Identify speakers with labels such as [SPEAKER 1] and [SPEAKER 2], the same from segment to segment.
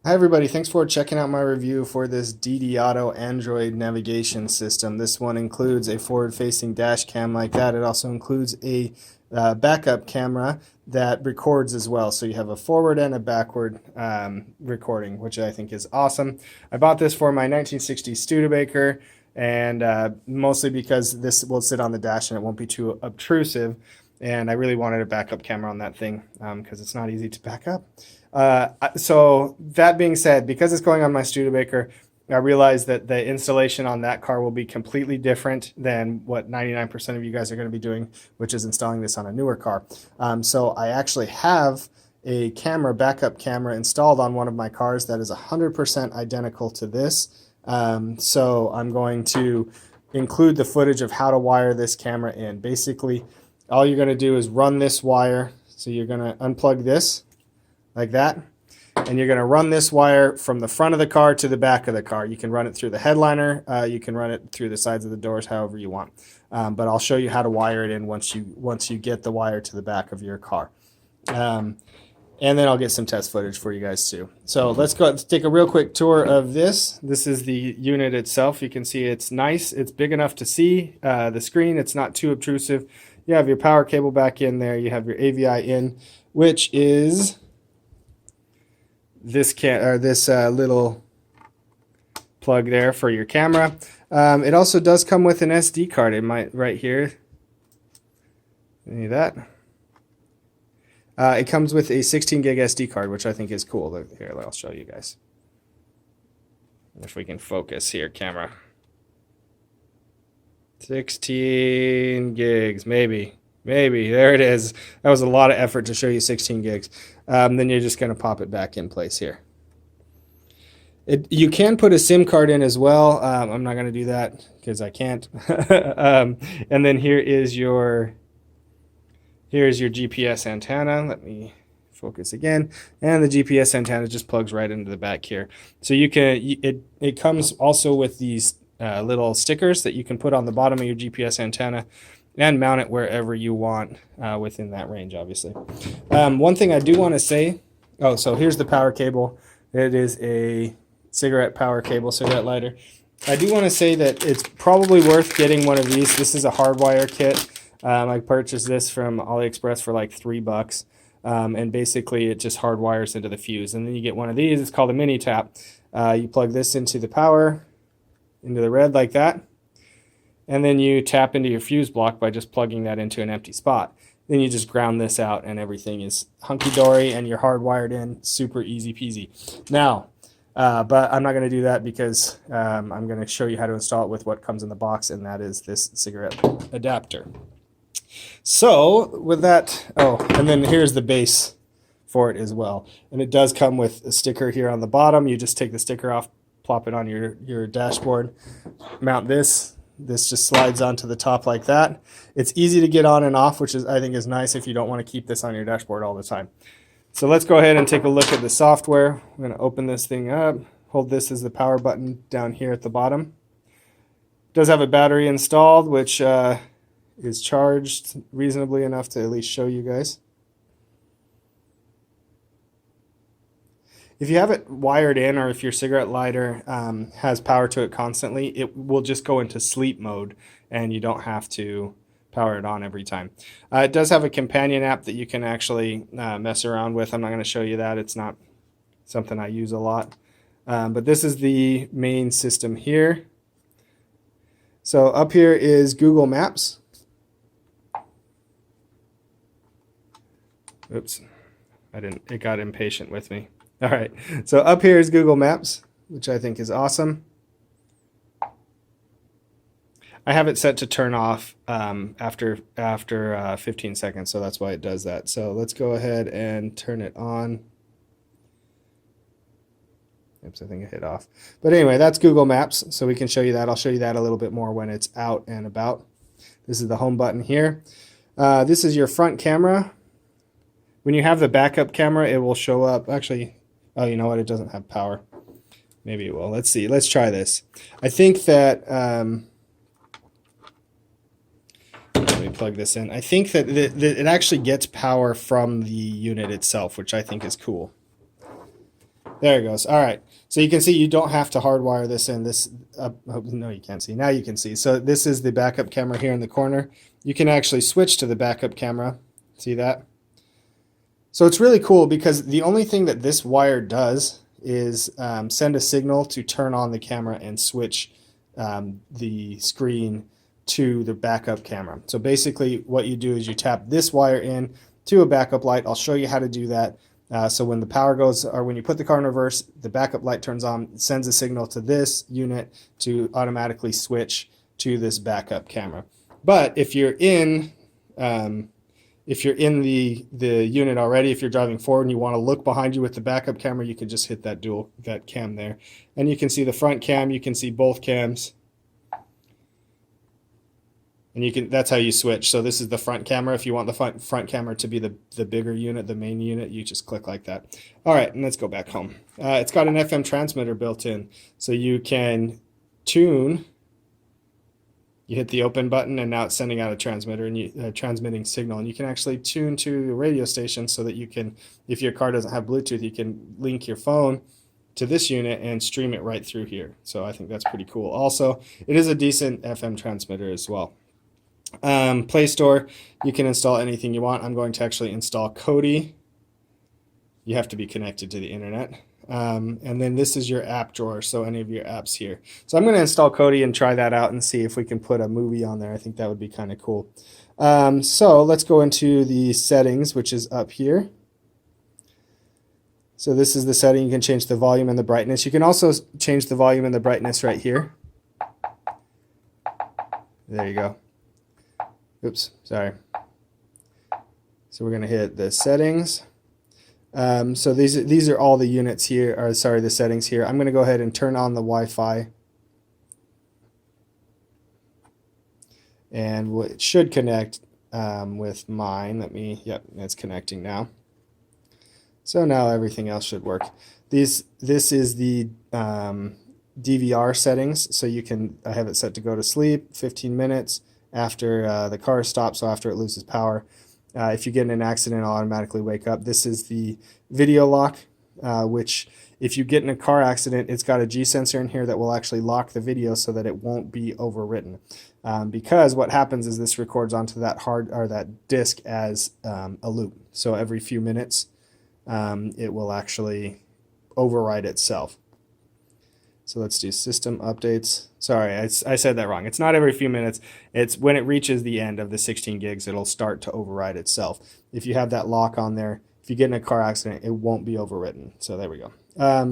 [SPEAKER 1] Hi everybody, thanks for checking out my review for this DDauto Android navigation system. This one includes a forward-facing dash cam like that. It also includes a backup camera that records as well. So you have a forward and a backward recording, which I think is awesome. I bought this for my 1960 Studebaker, and mostly because this will sit on the dash and it won't be too obtrusive. And I really wanted a backup camera on that thing because it's not easy to back up. So that being said, because it's going on my Studebaker, I realize that the installation on that car will be completely different than what 99% of you guys are going to be doing, which is installing this on a newer car. So I actually have a backup camera installed on one of my cars that is 100% identical to this. So I'm going to include the footage of how to wire this camera in. Basically, all you're going to do is run this wire. So you're going to unplug this like that, and you're going to run this wire from the front of the car to the back of the car. You can run it through the headliner, you can run it through the sides of the doors, however you want. But I'll show you how to wire it in once you get the wire to the back of your car. And then I'll get some test footage for you guys too. So let's take a real quick tour of this. This is the unit itself. You can see it's nice. It's big enough to see the screen. It's not too obtrusive. You have your power cable back in there. You have your AVI in, which is this little plug there for your camera. It also does come with an SD card. It might right here. See that? It comes with a 16 gig SD card, which I think is cool. Here, I'll show you guys. If we can focus here, camera. 16 gigs, maybe. There it is. That was a lot of effort to show you 16 gigs. Then you're just going to pop it back in place here. You can put a SIM card in as well. I'm not going to do that because I can't. And then here's your GPS antenna. Let me focus again. And the GPS antenna just plugs right into the back here. So it comes also with these little stickers that you can put on the bottom of your GPS antenna and mount it wherever you want within that range, obviously. One thing I do want to say, so here's the power cable. It is a cigarette power cable, cigarette lighter. I do want to say that it's probably worth getting one of these. This is a hardwire kit. I purchased this from AliExpress for like $3. And basically it just hardwires into the fuse. And then you get one of these. It's called a mini tap. You plug this into the power, into the red like that. And then you tap into your fuse block by just plugging that into an empty spot. Then you just ground this out and everything is hunky-dory and you're hardwired in, super easy peasy. Now, but I'm not going to do that because I'm going to show you how to install it with what comes in the box, and that is this cigarette adapter. So with that, and then here's the base for it as well. And it does come with a sticker here on the bottom. You just take the sticker off, plop it on your dashboard, mount this. This just slides onto the top like that. It's easy to get on and off, which I think is nice if you don't want to keep this on your dashboard all the time. So let's go ahead and take a look at the software. I'm going to open this thing up. Hold this as the power button down here at the bottom. It does have a battery installed, which is charged reasonably enough to at least show you guys. If you have it wired in, or if your cigarette lighter has power to it constantly, it will just go into sleep mode and you don't have to power it on every time. It does have a companion app that you can actually mess around with. I'm not going to show you that. It's not something I use a lot. But this is the main system here. So up here is Google Maps. Oops, it got impatient with me. All right, so up here is Google Maps, which I think is awesome. I have it set to turn off after 15 seconds, so that's why it does that. So let's go ahead and turn it on. Oops, I think I hit off. But anyway, that's Google Maps, so we can show you that. I'll show you that a little bit more when it's out and about. This is the home button here. This is your front camera. When you have the backup camera, it will show up. Actually, oh, you know what? It doesn't have power. Maybe it will. Let's see. Let's try this. I think that, let me plug this in. I think that it actually gets power from the unit itself, which I think is cool. There it goes. All right. So you can see you don't have to hardwire this in. This, oh, no, you can't see. Now you can see. So this is the backup camera here in the corner. You can actually switch to the backup camera. See that? So it's really cool because the only thing that this wire does is send a signal to turn on the camera and switch the screen to the backup camera. So basically what you do is you tap this wire in to a backup light. I'll show you how to do that. So when the power goes, or when you put the car in reverse, the backup light turns on, sends a signal to this unit to automatically switch to this backup camera. But if you're in the unit already, if you're driving forward and you want to look behind you with the backup camera, you can just hit that that cam there, and you can see the front cam. You can see both cams. And that's how you switch. So this is the front camera. If you want the front camera to be the bigger unit, the main unit, you just click like that. All right, and let's go back home. It's got an FM transmitter built in. So you can tune. You hit the open button, and now it's sending out a transmitter and transmitting signal. And you can actually tune to the radio station so that you can, if your car doesn't have Bluetooth, you can link your phone to this unit and stream it right through here. So I think that's pretty cool. Also, it is a decent FM transmitter as well. Play Store, you can install anything you want. I'm going to actually install Kodi. You have to be connected to the internet. And then this is your app drawer, so any of your apps here. So I'm going to install Kodi and try that out and see if we can put a movie on there. I think that would be kind of cool. So let's go into the settings, which is up here. So this is the setting. You can change the volume and the brightness. You can also change the volume and the brightness right here. There you go. Oops, sorry. So we're going to hit the settings. So these are all the units here, or sorry, the settings here. I'm going to go ahead and turn on the Wi-Fi. And it should connect with mine. Yep, it's connecting now. So now everything else should work. This is the DVR settings. So I have it set to go to sleep, 15 minutes. After the car stops, so after it loses power. If you get in an accident, it'll automatically wake up. This is the video lock, which if you get in a car accident, it's got a G sensor in here that will actually lock the video so that it won't be overwritten. Because what happens is this records onto that disk as a loop. So every few minutes, it will actually override itself. So let's do system updates. Sorry, I said that wrong. It's not every few minutes. It's when it reaches the end of the 16 gigs, it'll start to override itself. If you have that lock on there, if you get in a car accident, it won't be overwritten. So there we go.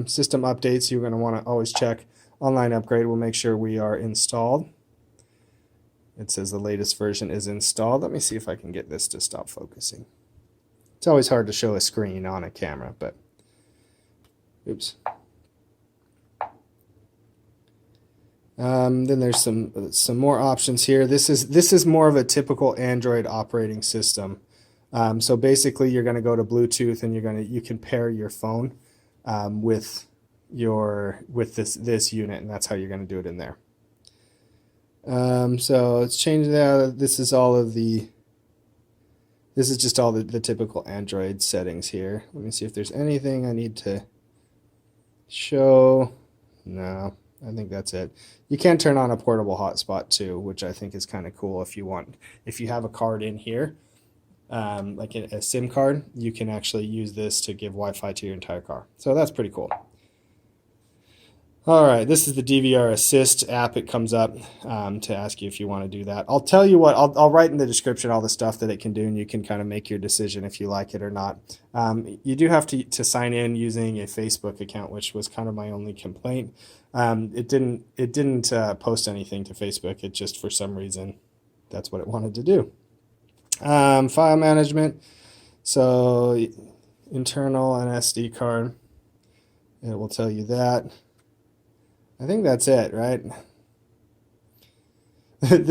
[SPEAKER 1] System updates, you're going to want to always check online upgrade. We'll make sure we are installed. It says the latest version is installed. Let me see if I can get this to stop focusing. It's always hard to show a screen on a camera, but oops. Then there's some more options here. This is more of a typical Android operating system. So basically, you're going to go to Bluetooth, and you can pair your phone with this unit, and that's how you're going to do it in there. So let's change that. This is just all the typical Android settings here. Let me see if there's anything I need to show. No. I think that's it. You can turn on a portable hotspot too, which I think is kind of cool if you have a card in here, like a SIM card, you can actually use this to give Wi-Fi to your entire car. So that's pretty cool. All right, this is the DVR Assist app. It comes up to ask you if you want to do that. I'll tell you what, I'll write in the description all the stuff that it can do, and you can kind of make your decision if you like it or not. You do have to sign in using a Facebook account, which was kind of my only complaint. It didn't post anything to Facebook. It just, for some reason, that's what it wanted to do. File management. So internal and SD card. It will tell you that. I think that's it, right?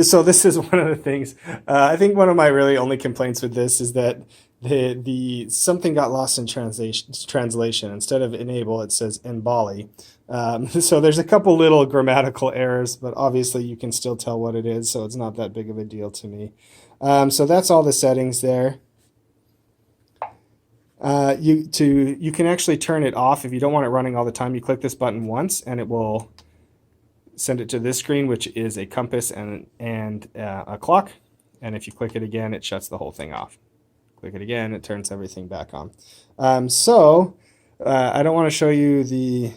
[SPEAKER 1] So this is one of the things. I think one of my really only complaints with this is that something got lost in translation. Instead of enable, it says embali. So there's a couple little grammatical errors, but obviously you can still tell what it is, so it's not that big of a deal to me. So that's all the settings there. You can actually turn it off if you don't want it running all the time. You click this button once and it will send it to this screen, which is a compass and a clock. And if you click it again, it shuts the whole thing off. Click it again, it turns everything back on. I don't want to show you the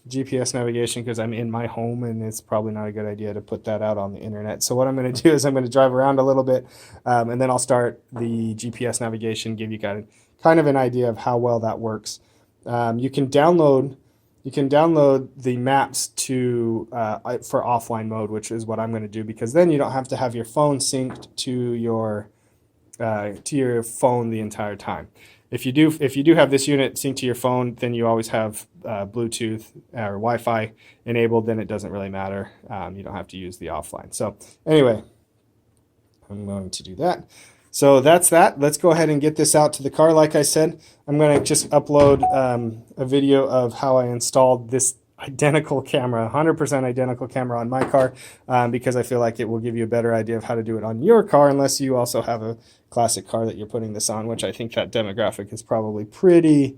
[SPEAKER 1] GPS navigation because I'm in my home and it's probably not a good idea to put that out on the internet. So what I'm going to do is I'm going to drive around a little bit and then I'll start the GPS navigation, give you kind of an idea of how well that works. You can download the maps for offline mode, which is what I'm going to do, because then you don't have to have your phone synced to your phone the entire time. If you do have this unit synced to your phone, then you always have Bluetooth or Wi-Fi enabled. Then it doesn't really matter. You don't have to use the offline. So anyway, I'm going to do that. So that's that. Let's go ahead and get this out to the car. Like I said, I'm going to just upload a video of how I installed this identical camera, 100% identical camera on my car, because I feel like it will give you a better idea of how to do it on your car, unless you also have a classic car that you're putting this on, which I think that demographic is probably pretty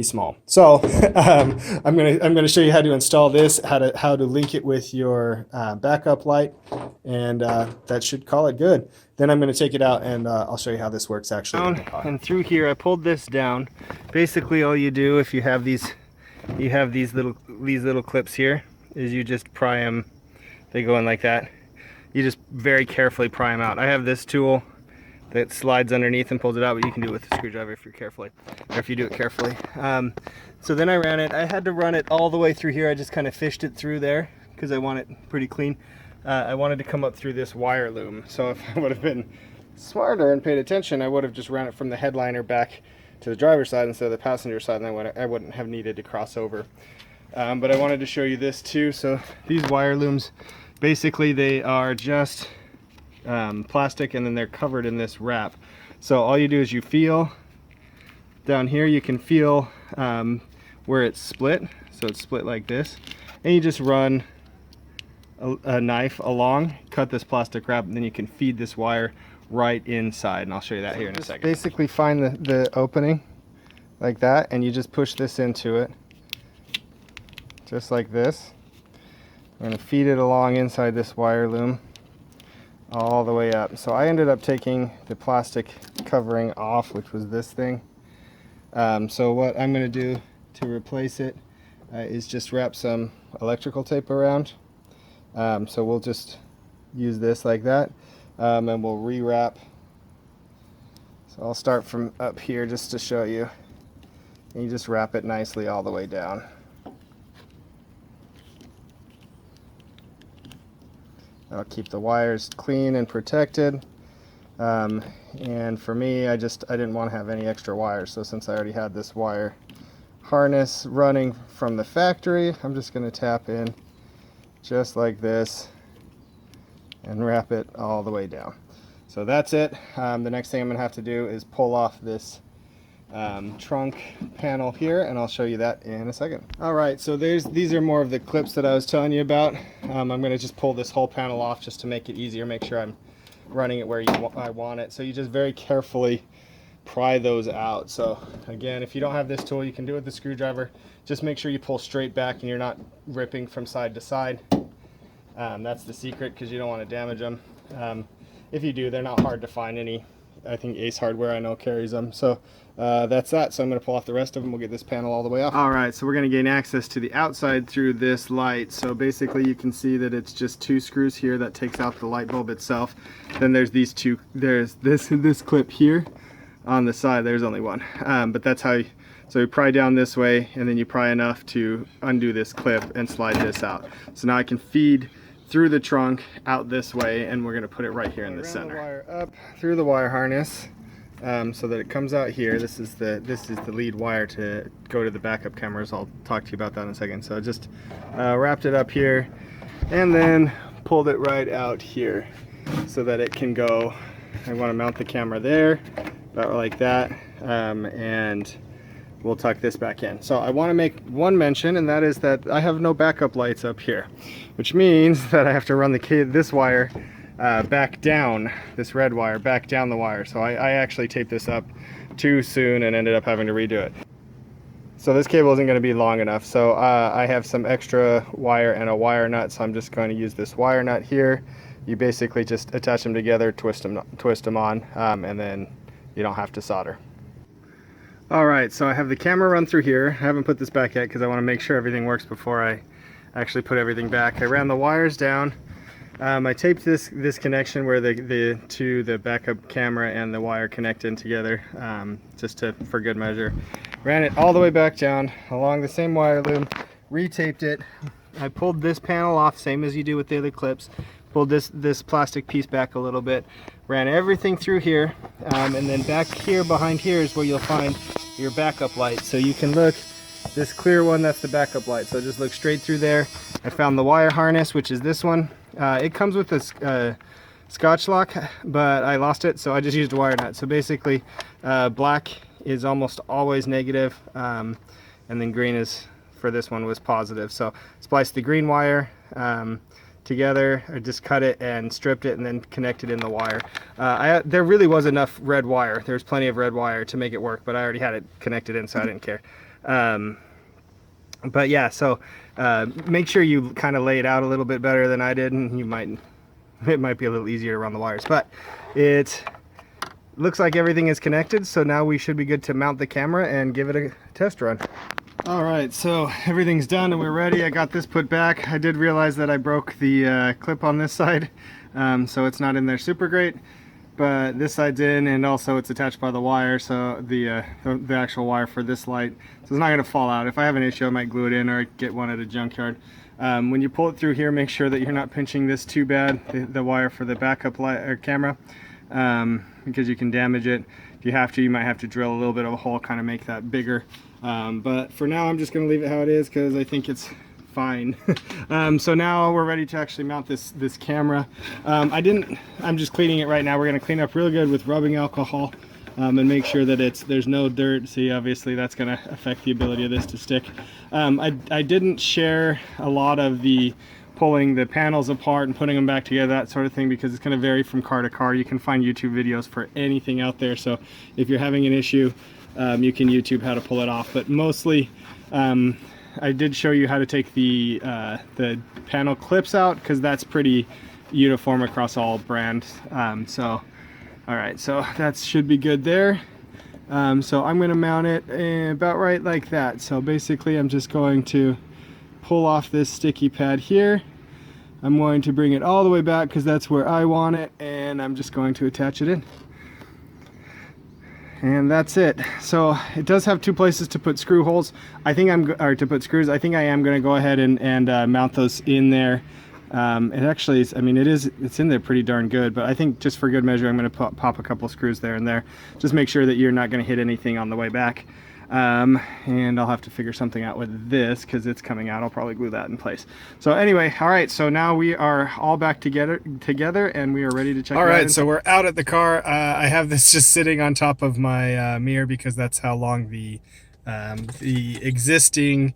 [SPEAKER 1] small. So I'm gonna show you how to install this, how to link it with your backup light, and that should call it good. Then I'm gonna take it out and I'll show you how this works actually in the car. And through here, I pulled this down. Basically, all you do if you have these little clips here is you just pry them. They go in like that. You just very carefully pry them out. I have this tool that slides underneath and pulls it out, but you can do it with a screwdriver if you do it carefully. So then I ran it. I had to run it all the way through here. I just kind of fished it through there because I want it pretty clean. I wanted to come up through this wire loom. So if I would have been smarter and paid attention, I would have just ran it from the headliner back to the driver's side instead of the passenger side, and I wouldn't have needed to cross over. But I wanted to show you this too. So these wire looms, basically they are just plastic, and then they're covered in this wrap. So all you do is you feel down here, you can feel where it's split. So it's split like this, and you just run a knife along, cut this plastic wrap, and then you can feed this wire right inside, and I'll show you that here in a second. Basically find the opening like that, and you just push this into it just like this. I'm going to feed it along inside this wire loom all the way up. So I ended up taking the plastic covering off, which was this thing. So what I'm going to do to replace it is just wrap some electrical tape around. So we'll just use this like that. And we'll rewrap. So I'll start from up here just to show you. And you just wrap it nicely all the way down. That'll keep the wires clean and protected. And for me, I didn't want to have any extra wires. So since I already had this wire harness running from the factory, I'm just going to tap in just like this and wrap it all the way down. So that's it. The next thing I'm going to have to do is pull off this trunk panel here, and I'll show you that in a second. Alright, so these are more of the clips that I was telling you about. I'm going to just pull this whole panel off just to make it easier, make sure I'm running it where I want it. So you just very carefully pry those out. So again, if you don't have this tool, you can do it with the screwdriver. Just make sure you pull straight back and you're not ripping from side to side. That's the secret, because you don't want to damage them. If you do, they're not hard to find. I think Ace Hardware I know carries them. So that's that. So I'm going to pull off the rest of them. We'll get this panel all the way off. Alright, so we're going to gain access to the outside through this light. So basically you can see that it's just 2 screws here that takes out the light bulb itself. Then there's these two, there's this clip here on the side. There's only one. But that's how so you pry down this way, and then you pry enough to undo this clip and slide this out. So now I can feed through the trunk out this way, and we're going to put it right here in the center. The wire up through the wire harness so that it comes out here. This is the lead wire to go to the backup cameras. I'll talk to you about that in a second. So I just wrapped it up here and then pulled it right out here so that it can go. I want to mount the camera there, about like that, and we'll tuck this back in. So I want to make one mention, and that is that I have no backup lights up here, which means that I have to run this wire back down this red wire, back down the wire. So I actually taped this up too soon and ended up having to redo it. So this cable isn't going to be long enough. So I have some extra wire and a wire nut. So I'm just going to use this wire nut here. You basically just attach them together, twist them on, and then you don't have to solder. All right, so I have the camera run through here. I haven't put this back yet because I want to make sure everything works before I actually put everything back. I ran the wires down. I taped this connection where the backup camera and the wire connect in together, just for good measure. Ran it all the way back down along the same wire loom, retaped it. I pulled this panel off, same as you do with the other clips. Pulled this plastic piece back a little bit, ran everything through here, and then back here behind here is where you'll find your backup light. So you can look, this clear one, that's the backup light. So just look straight through there. I found the wire harness, which is this one. It comes with a Scotch lock, but I lost it, so I just used a wire nut. So basically, black is almost always negative, and then green is, for this one, was positive. So splice the green wire together, or just cut it and stripped it and then connected in the wire. There really was enough red wire. There's plenty of red wire to make it work, but I already had it connected in, so I didn't care. But yeah, so make sure you kind of lay it out a little bit better than I did, and it might be a little easier to run the wires. But it looks like everything is connected, so now we should be good to mount the camera and give it a test run. All right, so everything's done and we're ready. I got this put back. I did realize that I broke the clip on this side, so it's not in there super great, but this side's in, and also it's attached by the wire, so the actual wire for this light, so it's not going to fall out. If I have an issue, I might glue it in or get one at a junkyard. When you pull it through here, make sure that you're not pinching this too bad, the wire for the backup light or camera, because you can damage it. If you have to, you might have to drill a little bit of a hole, kind of make that bigger. But for now, I'm just going to leave it how it is because I think it's fine. So now we're ready to actually mount this camera. I'm just cleaning it right now. We're going to clean up real good with rubbing alcohol, and make sure that there's no dirt. See, obviously that's going to affect the ability of this to stick. I didn't share a lot of the pulling the panels apart and putting them back together, that sort of thing, because it's going to vary from car to car. You can find YouTube videos for anything out there, so if you're having an issue, you can YouTube how to pull it off. But mostly, I did show you how to take the panel clips out, because that's pretty uniform across all brands. All right, so that should be good there. So I'm going to mount it about right like that. So basically, I'm just going to pull off this sticky pad here. I'm going to bring it all the way back because that's where I want it, and I'm just going to attach it in. And that's it. So it does have two places to put screw holes. To put screws. I think I am going to go ahead and mount those in there. It actually is, I mean, it's in there pretty darn good, but I think just for good measure, I'm going to pop a couple screws there and there. Just make sure that you're not going to hit anything on the way back. And I'll have to figure something out with this because it's coming out. I'll probably glue that in place. So anyway, all right, so now we are all back together and we are ready to check it out. All right, so we're out at the car. I have this just sitting on top of my mirror because that's how long the existing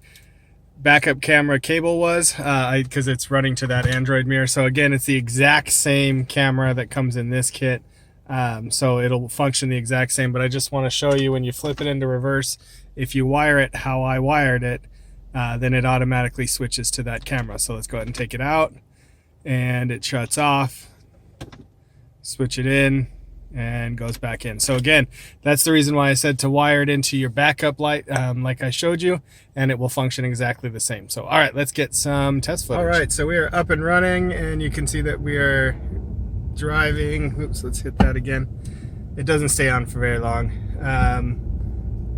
[SPEAKER 1] backup camera cable was, because it's running to that Android mirror. So again, it's the exact same camera that comes in this kit. So it'll function the exact same, but I just want to show you when you flip it into reverse, if you wire it how I wired it, then it automatically switches to that camera. So let's go ahead and take it out, and it shuts off, switch it in, and goes back in. So again, that's the reason why I said to wire it into your backup light, like I showed you, and it will function exactly the same. So all right, let's get some test footage. All right, so we are up and running, and you can see that we are driving. Oops, let's hit that again. It doesn't stay on for very long,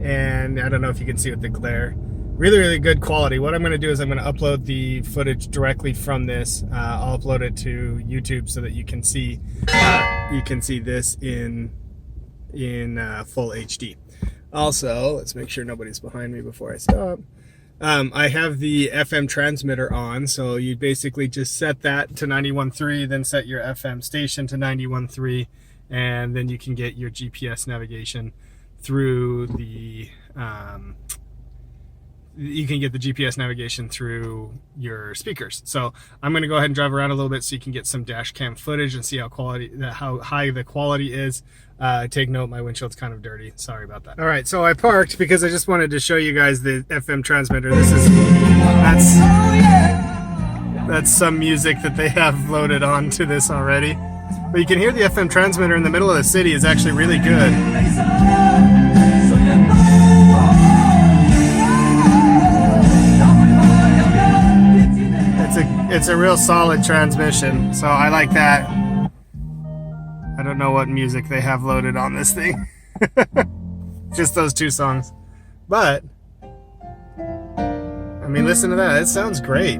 [SPEAKER 1] and I don't know if you can see with the glare. Really good quality. What I'm going to do is I'm going to upload the footage directly from this. I'll upload it to YouTube so that you can see this in full HD. Also, let's make sure nobody's behind me before I stop. I have the FM transmitter on, so you basically just set that to 91.3, then set your FM station to 91.3, and then you can get your GPS navigation through the you can get the GPS navigation through your speakers. So I'm going to go ahead and drive around a little bit so you can get some dash cam footage and see how high the quality is. Take note, my windshield's kind of dirty. Sorry about that. All right, so I parked because I just wanted to show you guys the FM transmitter. That's some music that they have loaded onto this already. But you can hear the FM transmitter in the middle of the city is actually really good. It's a real solid transmission, so I like that. I don't know what music they have loaded on this thing. Just those two songs. But, I mean, listen to that. It sounds great.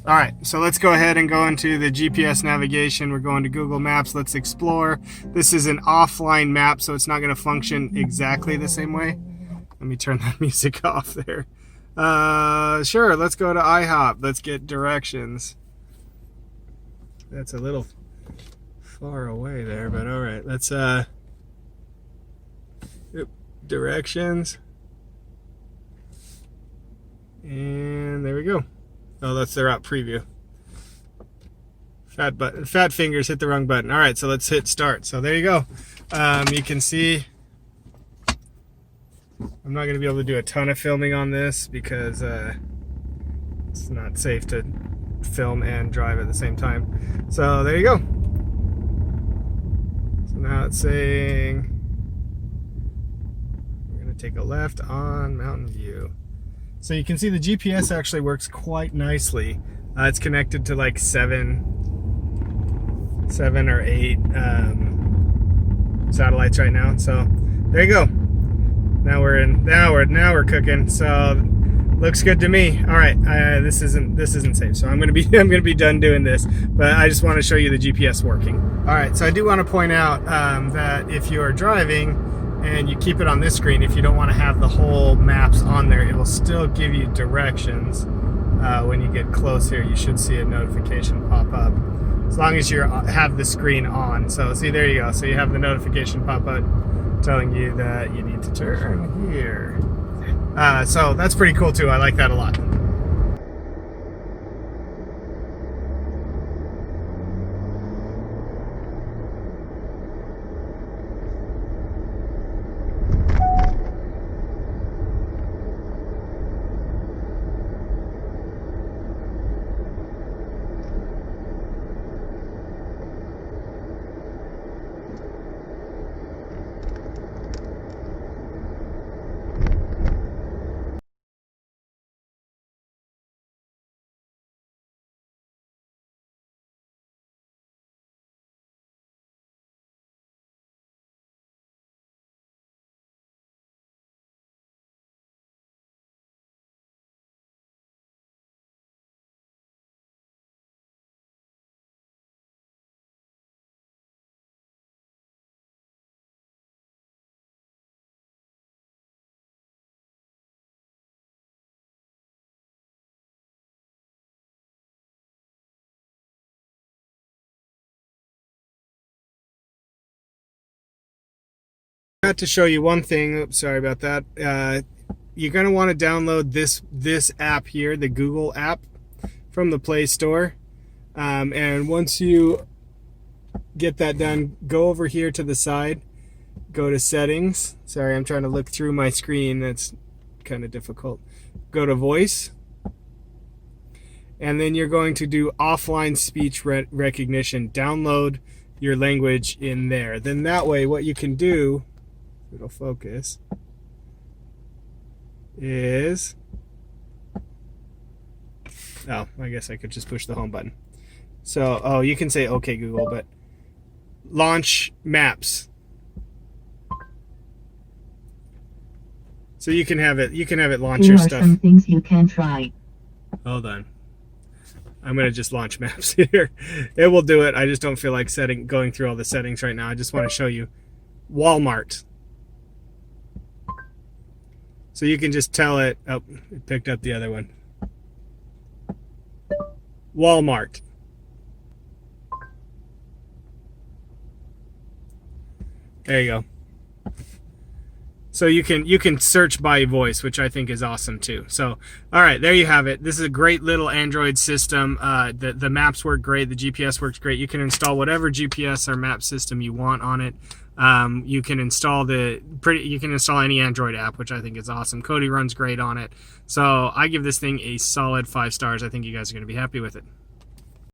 [SPEAKER 1] All right, so let's go ahead and go into the GPS navigation. We're going to Google Maps. Let's explore. This is an offline map, so it's not going to function exactly the same way. Let me turn that music off there. Sure, let's go to IHOP. Let's get directions. That's a little far away there, but all right. Let's directions. And there we go. Oh, that's the route preview. Fat fingers hit the wrong button. All right, so let's hit start. So there you go. You can see I'm not going to be able to do a ton of filming on this because it's not safe to film and drive at the same time. So there you go. So now it's saying we're going to take a left on Mountain View. So you can see the GPS actually works quite nicely. It's connected to like seven or eight satellites right now. So there you go. Now we're cooking. So looks good to me. All right, this isn't safe. So I'm gonna be done doing this. But I just want to show you the GPS working. All right. So I do want to point out that if you are driving and you keep it on this screen, if you don't want to have the whole maps on there, it will still give you directions. When you get close here, you should see a notification pop up. As long as you have the screen on. So see, there you go. So you have the notification pop up telling you that you need to turn here. So that's pretty cool too. I like that a lot. I got to show you one thing. Oops, sorry about that. You're going to want to download this app here, the Google app, from the Play Store. And once you get that done, go over here to the side, go to Settings. Sorry, I'm trying to look through my screen. That's kind of difficult. Go to Voice. And then you're going to do offline speech recognition. Download your language in there. Then that way, what you can do, it'll focus, is, oh, I guess I could just push the home button. So, oh, you can say okay Google, but launch maps. So you can have it launch your stuff.
[SPEAKER 2] Here are some things you can try.
[SPEAKER 1] Hold on. I'm going to just launch maps here. It will do it. I just don't feel like going through all the settings right now. I just want to show you Walmart. So you can just tell it, oh, it picked up the other one. Walmart. There you go. So you can search by voice, which I think is awesome too. So, all right, there you have it. This is a great little Android system. The maps work great. The GPS works great. You can install whatever GPS or map system you want on it. You can install any Android app, which I think is awesome. Kodi runs great on it. So I give this thing a solid 5 stars. I think you guys are going to be happy with it.